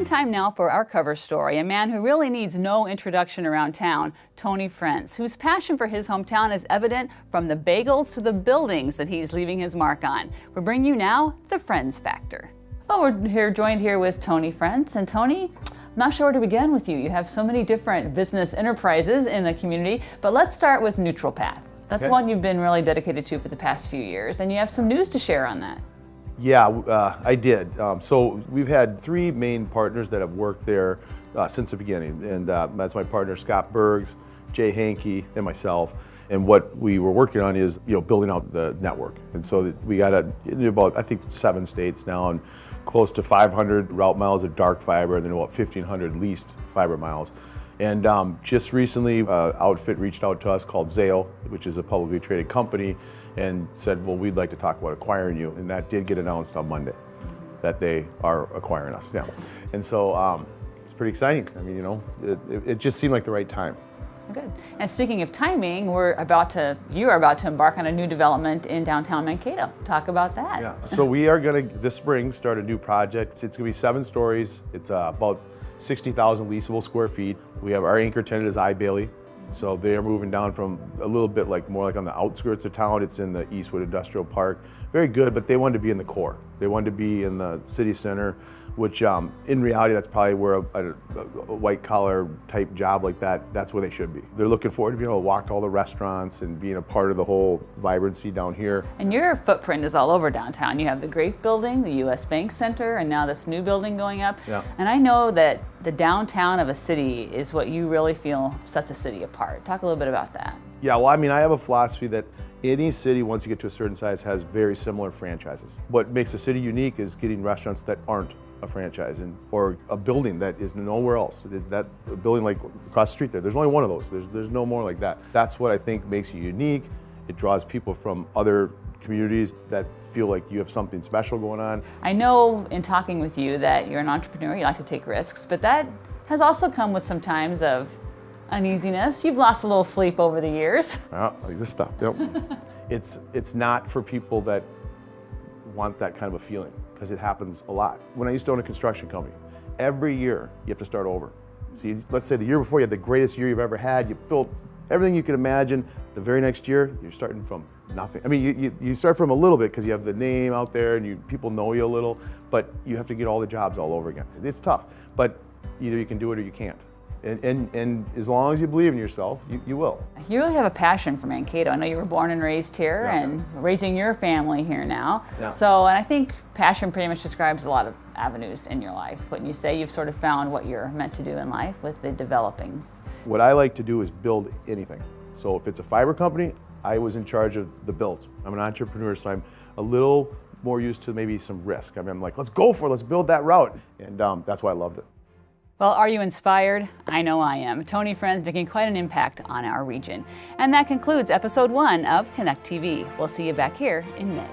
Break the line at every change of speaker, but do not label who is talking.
time now for our cover story, a man who really needs no introduction around town, Tony Frentz, whose passion for his hometown is evident from the bagels to the buildings that he's leaving his mark on. We bring you now the Friends Factor. Well, we're joined here with Tony Frentz. And Tony, I'm not sure where to begin with you. You have so many different business enterprises in the community, but let's start with Neutral Path. That's
Okay.
one you've been really dedicated to for the past few years, and you have some news to share on that.
Yeah, I did. So we've had three main partners that have worked there since the beginning, and that's my partner Scott Bergs, Jay Hankey, and myself. And what we were working on is, building out the network. And so we got about, I think, 7 states now, and close to 500 route miles of dark fiber, and then about 1,500 leased fiber miles. And just recently, outfit reached out to us called Zayo, which is a publicly traded company, and said, well, we'd like to talk about acquiring you. And that did get announced on Monday, that they are acquiring us. Yeah. And so it's pretty exciting. I mean, it just seemed like the right time.
Good. And speaking of timing, you are about to embark on a new development in downtown Mankato. Talk about that.
Yeah. So we are going to, this spring, start a new project. It's going to be 7 stories. It's about 60,000 leasable square feet. We have our anchor tenant is iBailey. So they are moving down from a little bit more like on the outskirts of town. It's in the Eastwood Industrial Park. Very good, but they wanted to be in the core. They wanted to be in the city center, which in reality, that's probably where a white collar type job like that's where they should be. They're looking forward to being able to walk to all the restaurants and being a part of the whole vibrancy down here.
And your footprint is all over downtown. You have the Grape Building, the U.S. Bank Center, and now this new building going up.
Yeah.
And I know that the downtown of a city is what you really feel sets a city apart. Talk a little bit about that.
Yeah, well, I mean, I have a philosophy that any city, once you get to a certain size, has very similar franchises. What makes a city unique is getting restaurants that aren't a franchise, or a building that is nowhere else. That a building like across the street there's only one of those. There's no more like that. That's what I think makes you unique. It draws people from other communities that feel like you have something special going on.
I know in talking with you that you're an entrepreneur, you like to take risks, but that has also come with some times of uneasiness. You've lost a little sleep over the years.
Like this stuff. Yep. It's not for people that want that kind of a feeling, because it happens a lot. When I used to own a construction company, every year you have to start over. See, let's say the year before you had the greatest year you've ever had, you built everything you could imagine. The very next year, you're starting from nothing. I mean, you start from a little bit because you have the name out there and people know you a little, but you have to get all the jobs all over again. It's tough, but either you can do it or you can't. And as long as you believe in yourself, you will.
You really have a passion for Mankato. I know you were born and raised here,
Yeah.
and raising your family here now.
Yeah.
So, and I think passion pretty much describes a lot of avenues in your life. Wouldn't you say you've sort of found what you're meant to do in life with the developing?
What I like to do is build anything. So if it's a fiber company, I was in charge of the build. I'm an entrepreneur, so I'm a little more used to maybe some risk. I mean, I'm like, let's go for it, let's build that route. And that's why I loved it.
Well, are you inspired? I know I am. Tony Frentz making quite an impact on our region. And that concludes episode 1 of Connect TV. We'll see you back here in May.